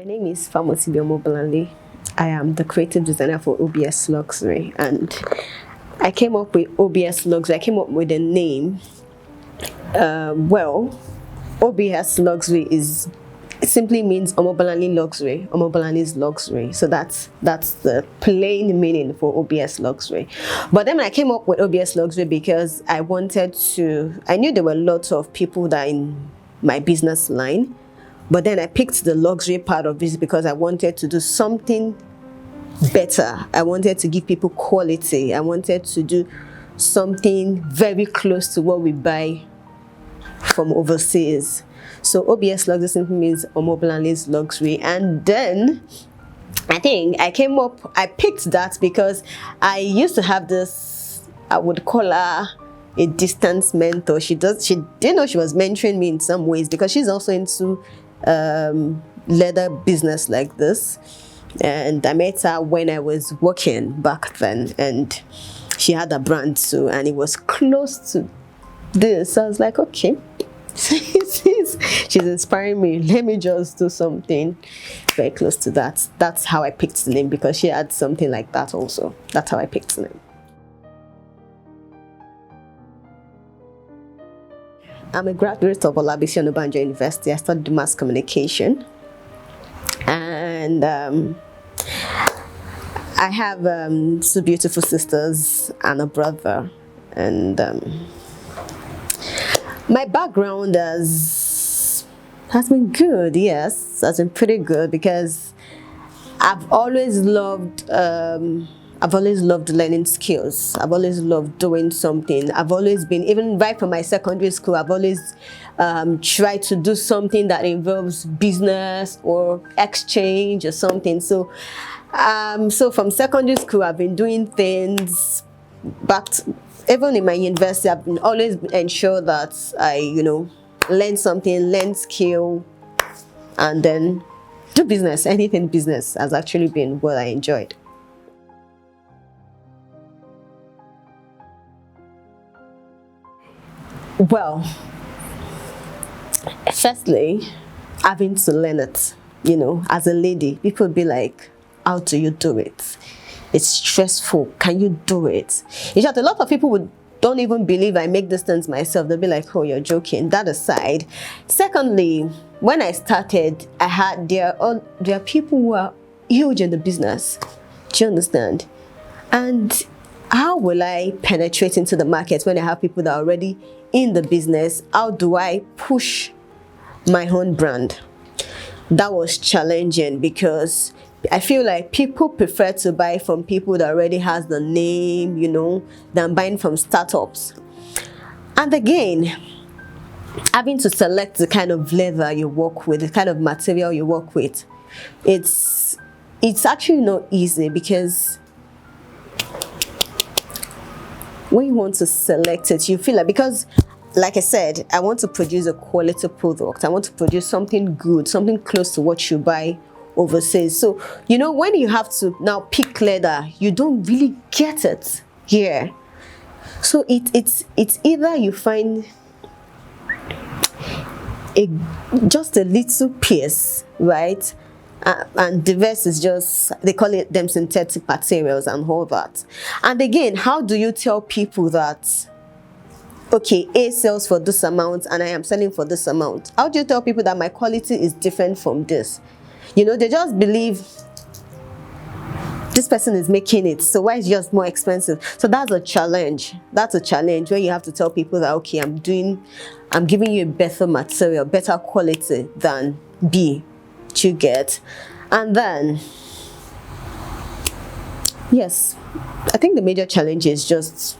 name is Omobolanle. I am the creative designer for OBS Luxury, and I came up with OBS Luxury. I came up with a name. OBS Luxury simply means Omobolanle Luxury. Omobolanle is luxury, so that's the plain meaning for OBS Luxury. But then I came up with OBS Luxury because I knew there were lots of people that are in my business line, but then I picked the luxury part of this because I wanted to do something better. I wanted to give people quality. I wanted to do something very close to what we buy from overseas. So OBS Luxury simply means Omobolanle's luxury. And then I think I picked that because I used to have this, I would call her a distance mentor. She didn't know she was mentoring me in some ways because she's also into leather business like this. And I met her when I was working back then, and she had a brand too, and it was close to this. So I was like, okay, she's inspiring me. Let me just do something very close to that. That's how I picked the name, because she had something like that also. That's how I picked the name. I'm a graduate of Olabisi Onabanjo University. I studied mass communication, and I have two beautiful sisters and a brother. And my background has been good. Yes, has been pretty good, because I've always loved learning skills. I've always loved doing something. I've always been, even right from my secondary school, I've always tried to do something that involves business or exchange or something. So from secondary school, I've been doing things. But even in my university, I've been always ensure that I, learn something, learn skill, and then do business. Anything business has actually been what I enjoyed. Well, firstly, having to learn it, as a lady, people be like, how do you do it? It's stressful. Can you do it? In fact, a lot of people don't even believe I make these things myself. They'll be like, oh, you're joking. That aside. Secondly, when I started, there are people who are huge in the business. Do you understand? And how will I penetrate into the market when I have people that are already in the business? How do I push my own brand? That was challenging, because I feel like people prefer to buy from people that already has the name, than buying from startups. And again, having to select the kind of leather you work with, the kind of material you work with, it's actually not easy, because when you want to select it, you feel like, because like I said, I want to produce a quality product. I want to produce something good, something close to what you buy overseas. So, when you have to now pick leather, you don't really get it here. So it's either you find just a little piece, right? And the rest is just, they call them synthetic materials and all that. And again, how do you tell people that, okay, A sells for this amount and I am selling for this amount? How do you tell people that my quality is different from this? They just believe this person is making it, so why is it just more expensive? So that's a challenge. That's a challenge where you have to tell people that, okay, I'm giving you a better material, better quality than B to get. And then, yes, I think the major challenge is just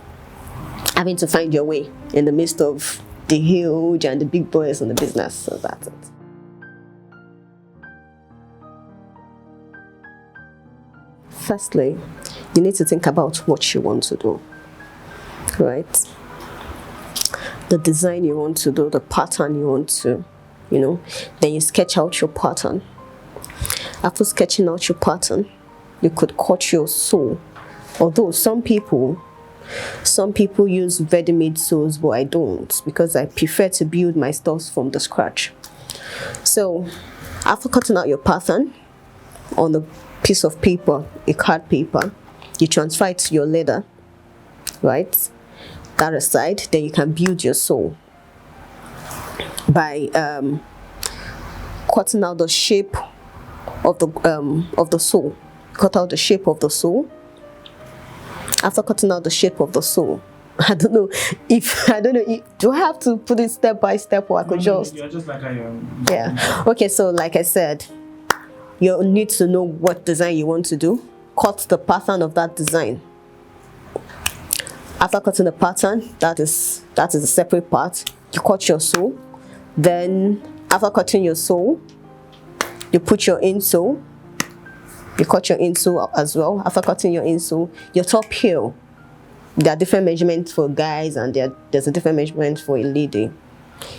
having to find your way in the midst of the huge and the big boys in the business. So that's it. Firstly, you need to think about what you want to do, right? The design you want to do, the pattern you want to, then you sketch out your pattern. After sketching out your pattern, you could cut your sew. Although some people use ready-made sews, but I don't, because I prefer to build my stuff from the scratch. So After cutting out your pattern on a piece of paper, a card paper, you transfer it to your leather, right? That aside, then you can build your sole by cutting out the shape of the sole. Cut out the shape of the sole. After cutting out the shape of the sole, I don't know if do I have to put it step by step, or I could just like I am. Yeah. Okay, so like I said, you need to know what design you want to do. Cut the pattern of that design. After cutting the pattern, that is a separate part. You cut your sole. Then after cutting your sole, you put your insole. You cut your insole as well. After cutting your insole, your top heel. There are different measurements for guys, and there's a different measurement for a lady.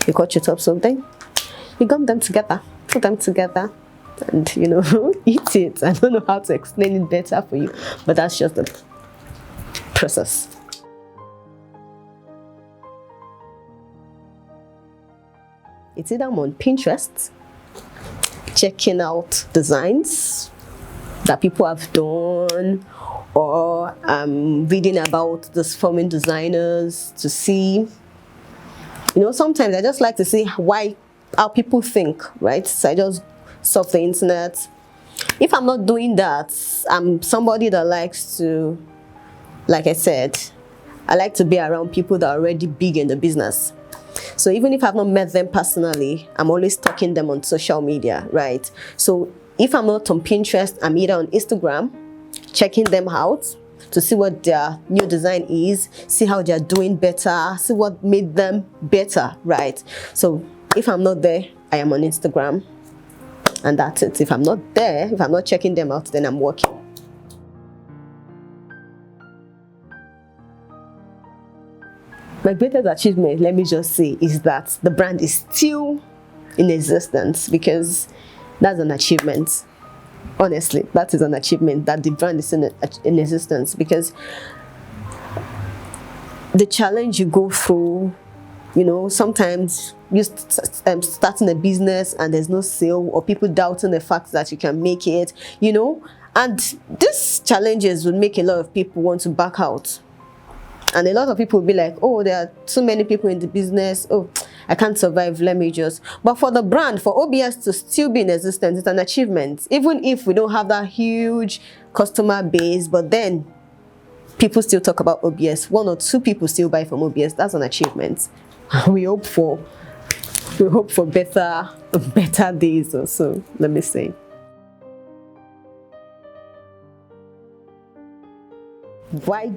You cut your top sole, then you gum them together, put them together, and eat it. I don't know how to explain it better for you, but that's just the process. It's either I'm on Pinterest, checking out designs that people have done, or I'm reading about these forming designers to see. Sometimes I just like to see how people think, right? So I just surf the internet. If I'm not doing that, I'm somebody that likes to, like I said, I like to be around people that are already big in the business. So even if I've not met them personally, I'm always stalking them on social media, right? So if I'm not on Pinterest, I'm either on Instagram, checking them out to see what their new design is, see how they're doing better, see what made them better, right? So if I'm not there, I am on Instagram, and that's it. If I'm not there, if I'm not checking them out, then I'm working. My greatest achievement, let me just say, is that the brand is still in existence, because that's an achievement. Honestly, that is an achievement, that the brand is in existence, because the challenge you go through, sometimes you starting a business and there's no sale, or people doubting the fact that you can make it, and these challenges would make a lot of people want to back out. And a lot of people will be like, oh, there are too many people in the business. Oh, I can't survive. Let me just. But for the brand, for OBS to still be in existence, it's an achievement. Even if we don't have that huge customer base, but then people still talk about OBS. 1 or 2 people still buy from OBS. That's an achievement. We hope for better days or so. Let me say. Why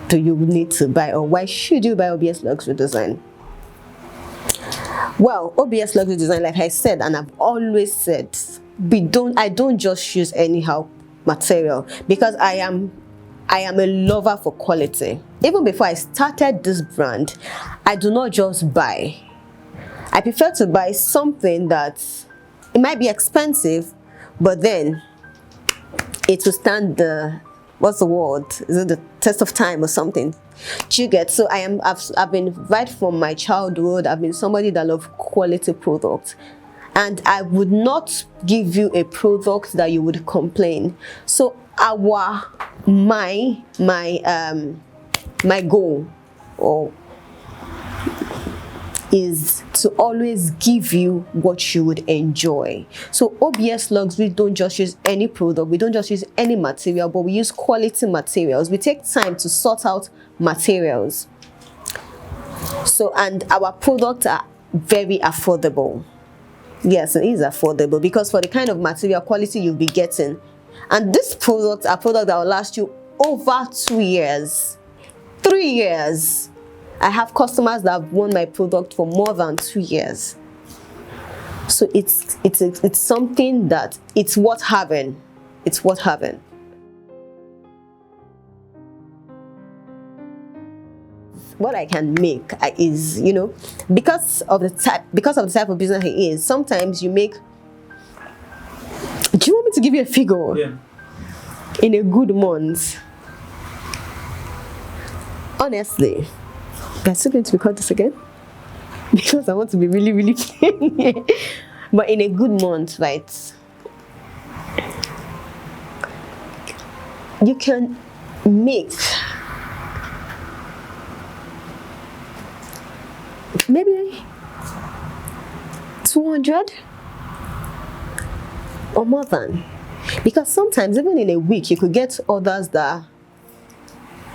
do you need to buy, or why should you buy OBS Luxury Design? Well, OBS Luxury Design, like I said, and I've always said, I don't just use anyhow material, because I am a lover for quality. Even before I started this brand, I do not just buy. I prefer to buy something that it might be expensive, but then it will stand the, what's the word? Is it the test of time or something? Do you get? So I've been right from my childhood. I've been somebody that loves quality products, and I would not give you a product that you would complain. So my goal is to always give you what you would enjoy. So OBS Luxury don't just use any product, we don't just use any material, but we use quality materials. We take time to sort out materials. So, and our products are very affordable. Yes, it is affordable, because for the kind of material quality you'll be getting, and these products are products that will last you over 2 years, 3 years. I have customers that have worn my product for more than 2 years. So it's something that it's worth having. It's worth having. What I can make is, because of the type of business it is, sometimes you make. Do you want me to give you a figure? Yeah. In a good month, honestly. I'm still going to record this again, because I want to be really, really plain. But in a good month, right, you can make maybe 200 or more than, because sometimes even in a week you could get orders that are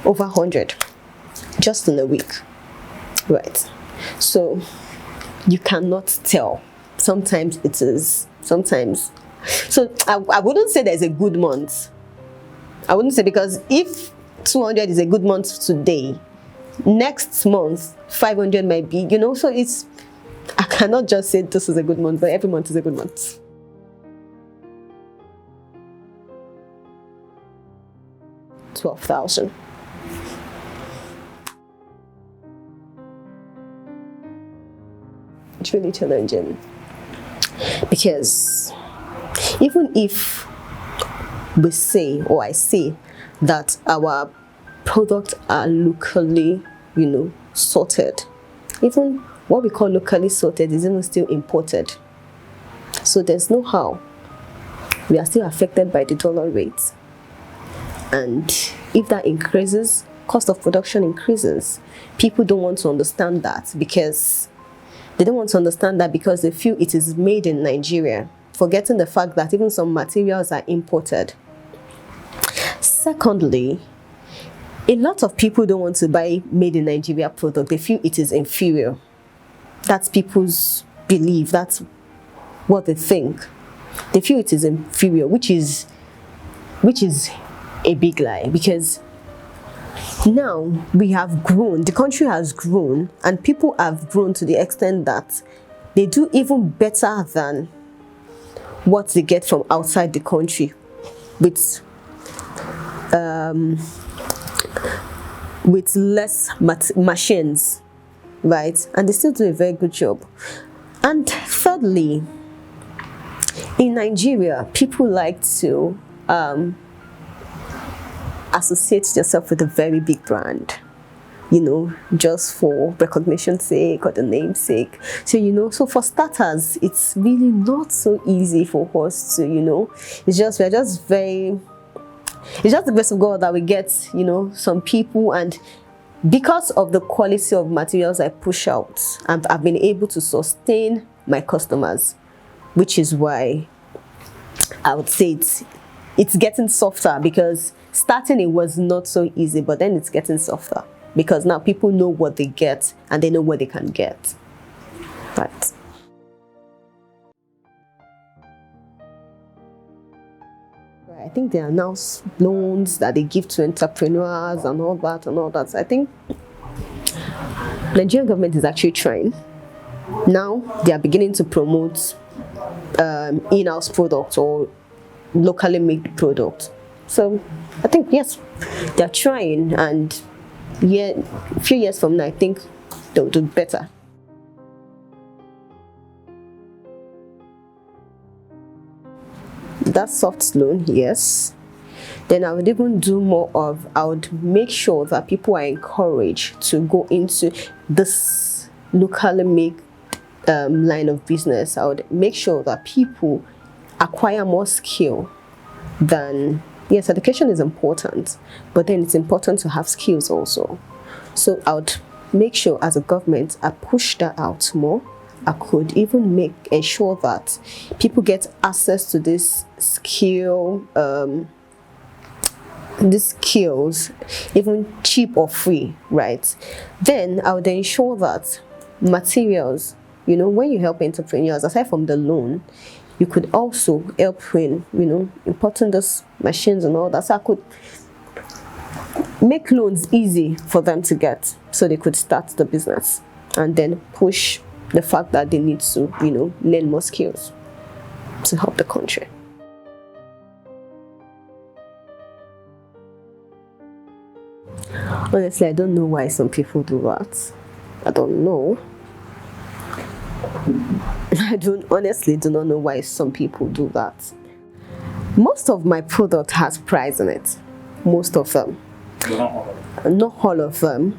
over 100 just in a week, right? So you cannot tell. Sometimes it is, sometimes. So I wouldn't say there's a good month. I wouldn't say, because if 200 is a good month today, next month 500 might be, you know. So it's, I cannot just say this is a good month, but every month is a good month. $12,000. It's really challenging, because even if we say, or I say, that our products are locally, you know, sorted, even what we call locally sorted is even still imported. So there's no how. We are still affected by the dollar rate, and if that increases, cost of production increases. People don't want to understand that, because they don't want to understand that because they feel it is made in Nigeria, forgetting the fact that even some materials are imported. Secondly, a lot of people don't want to buy made in Nigeria product. They feel it is inferior. That's people's belief. That's what they think. They feel it is inferior, which is a big lie, because now we have grown, the country has grown, and people have grown to the extent that they do even better than what they get from outside the country with less machines, right? And they still do a very good job. And thirdly, in Nigeria, people like to associate yourself with a very big brand, you know, just for recognition's sake or the name's sake. So, you know, so for starters, it's really not so easy for us to, you know, it's just the grace of God that we get, you know, some people, and because of the quality of materials I push out, I've been able to sustain my customers, which is why I would say it's getting softer, because starting it was not so easy, but then it's getting softer because now people know what they get and they know what they can get. Right. I think there are now loans that they give to entrepreneurs and all that and all that. So I think Nigerian government is actually trying. Now they are beginning to promote in-house products or locally made products. So I think, yes, they're trying, and yeah, a few years from now, I think they'll do better. That's soft loan, yes. Then I would even do more of, I would make sure that people are encouraged to go into this locally made line of business. I would make sure that people acquire more skill than, yes, education is important, but then it's important to have skills also. So I would make sure as a government, I push that out more. I could even ensure that people get access to this skill, these skills, even cheap or free, right? Then I would ensure that materials, you know, when you help entrepreneurs, aside from the loan, you could also help in, you know, importing those machines and all that. So I could make loans easy for them to get, so they could start the business, and then push the fact that they need to, you know, learn more skills to help the country. Honestly, I don't know why some people do that. I don't know. Honestly do not know why some people do that. Most of my product has price in it. Most of them. Not all of them.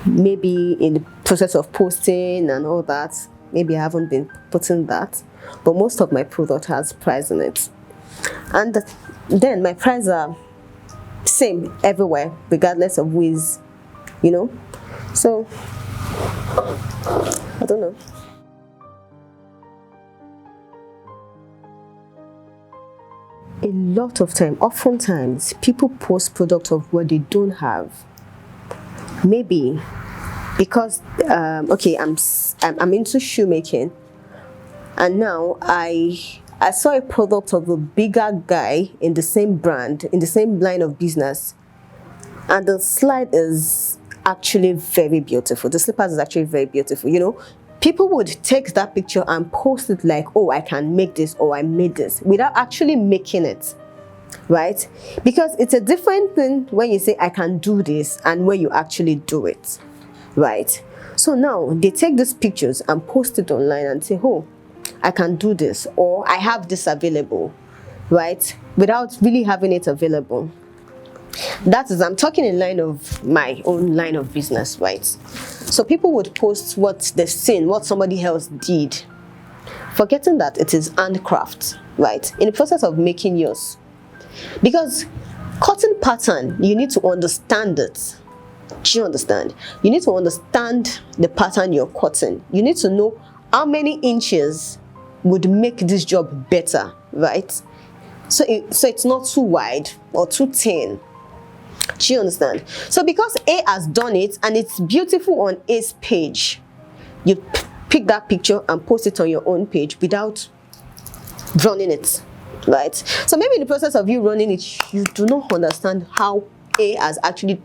Maybe in the process of posting and all that, maybe I haven't been putting that, but most of my product has price in it. And then my prices are same everywhere, regardless of who is, so I don't know. A lot of time, oftentimes, people post products of what they don't have. Maybe because okay, I'm into shoemaking, and now I saw a product of a bigger guy in the same brand, in the same line of business, and the slide is actually very beautiful. The slippers is actually very beautiful. People would take that picture and post it like, oh, I can make this, or I made this, without actually making it, right? Because it's a different thing when you say I can do this and when you actually do it, right? So now they take these pictures and post it online and say, oh, I can do this, or I have this available, right? Without really having it available. That is, I'm talking in line of my own line of business, right? So people would post what they've seen, what somebody else did, forgetting that it is handcraft, right? In the process of making yours. Because cotton pattern, you need to understand it. Do you understand? You need to understand the pattern you're cutting. You need to know how many inches would make this job better, right? So it's not too wide or too thin. Do you understand? So because A has done it and it's beautiful on A's page, you pick that picture and post it on your own page without running it, right? So maybe in the process of you running it, you do not understand how A has actually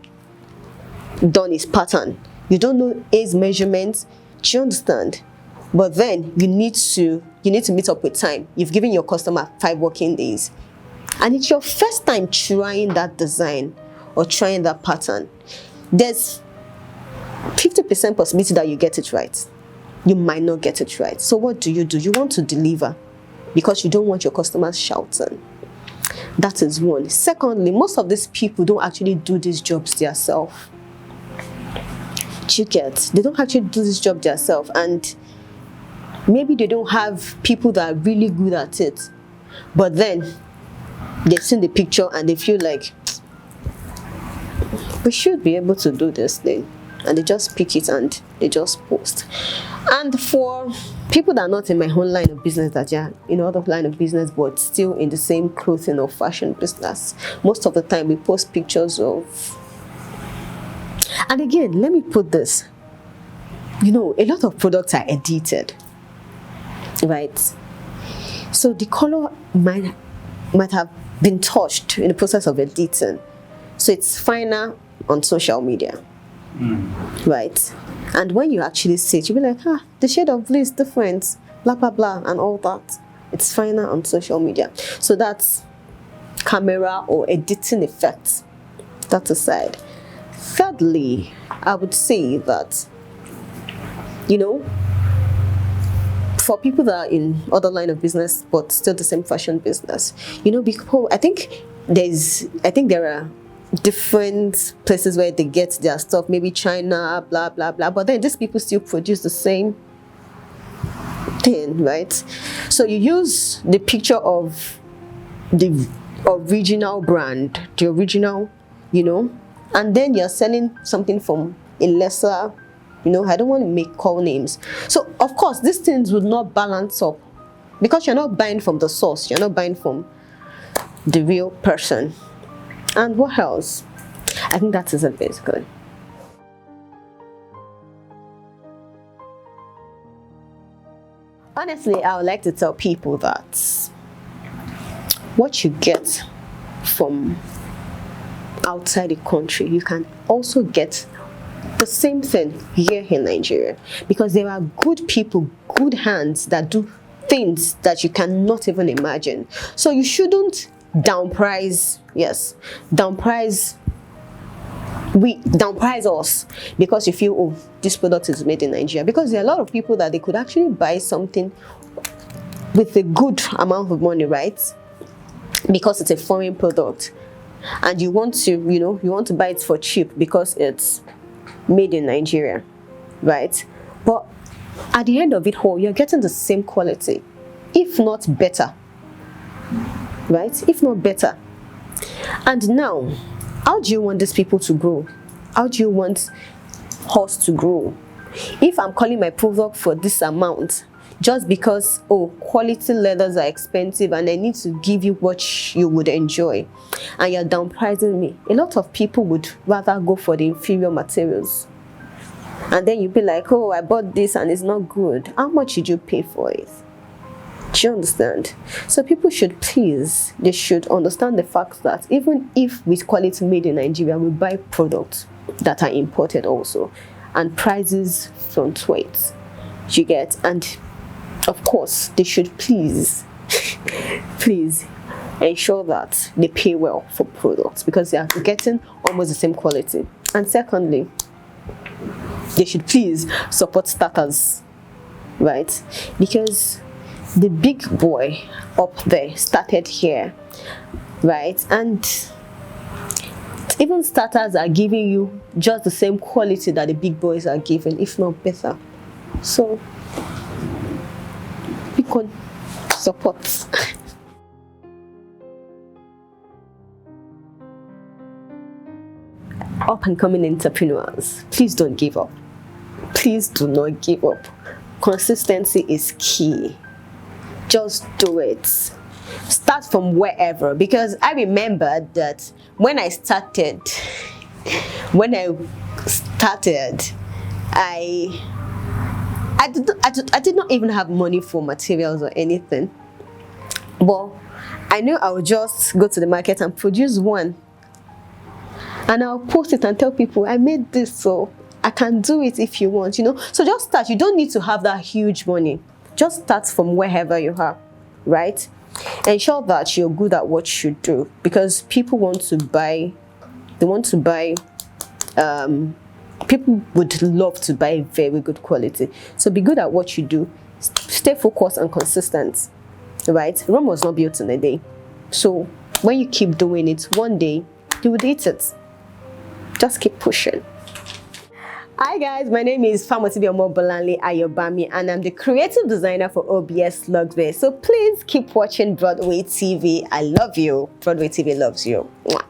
done his pattern. You don't know A's measurements. Do you understand? But then you need to meet up with time. You've given your customer 5 working days, and it's your first time trying that design or trying that pattern. There's 50% possibility that you get it right. You might not get it right. So what do? You want to deliver because you don't want your customers shouting. That is one. Secondly, most of these people don't actually do these jobs themselves. You get? They don't actually do this job themselves, and maybe they don't have people that are really good at it. But then they've seen the picture and they feel like, we should be able to do this thing, and they just pick it and they just post. And for people that are not in my own line of business, that are in other line of business but still in the same clothing or fashion business, most of the time we post pictures of, and again, let me put this, a lot of products are edited, right? So the color might have been touched in the process of editing, so it's finer on social media, right? And when you actually see it, you'll be like, the shade of blue is different, blah blah blah, and all that. It's finer on social media. So that's camera or editing effects. That's aside. Thirdly, I would say that, for people that are in other line of business but still the same fashion business, because I think there are different places where they get their stuff, maybe China, blah blah blah, but then these people still produce the same thing, right? So you use the picture of the original brand, the original, and then you're selling something from a lesser, I don't want to call names. So of course these things would not balance up, because you're not buying from the source, you're not buying from the real person. And what else? I think that is it basically. Honestly, I would like to tell people that what you get from outside the country, you can also get the same thing here in Nigeria, because there are good people, good hands that do things that you cannot even imagine. So you shouldn't downprice us because you feel, oh, this product is made in Nigeria, because there are a lot of people that they could actually buy something with a good amount of money, right? Because it's a foreign product, and you want to buy it for cheap because it's made in Nigeria, right? But at the end of it all, you're getting the same quality, if not better, right? If not better. And now, how do you want these people to grow? How do you want us to grow? If I'm calling my product for this amount, just because, oh, quality leathers are expensive and I need to give you what you would enjoy, and you're downpricing me, a lot of people would rather go for the inferior materials. And then you'd be like, oh, I bought this and it's not good. How much did you pay for it? Do you understand? So people should they should understand the fact that even if with quality made in Nigeria, we buy products that are imported also, and prices fluctuate. You get? And of course, they should please ensure that they pay well for products, because they are getting almost the same quality. And secondly, they should please support starters, right? Because the big boy up there started here, right? And even starters are giving you just the same quality that the big boys are giving, if not better. So we can support. Up and coming entrepreneurs, please don't give up. Please do not give up. Consistency is key. Just do it. Start from wherever, because I remember that when I started, I did not even have money for materials or anything, but I knew I would just go to the market and produce one, and I'll post it and tell people I made this, so I can do it if you want, you know. So just start. You don't need to have that huge money. Just start from wherever you are, right? Ensure that you're good at what you do, because people want to buy. They want to buy. People would love to buy very good quality. So be good at what you do. Stay focused and consistent, right? Rome was not built in a day. So when you keep doing it, one day you would eat it. Just keep pushing. Hi guys, my name is Omobolanle Ayobami, and I'm the creative designer for OBS Luxury. So please keep watching Broadway TV. I love you. Broadway TV loves you. Mwah.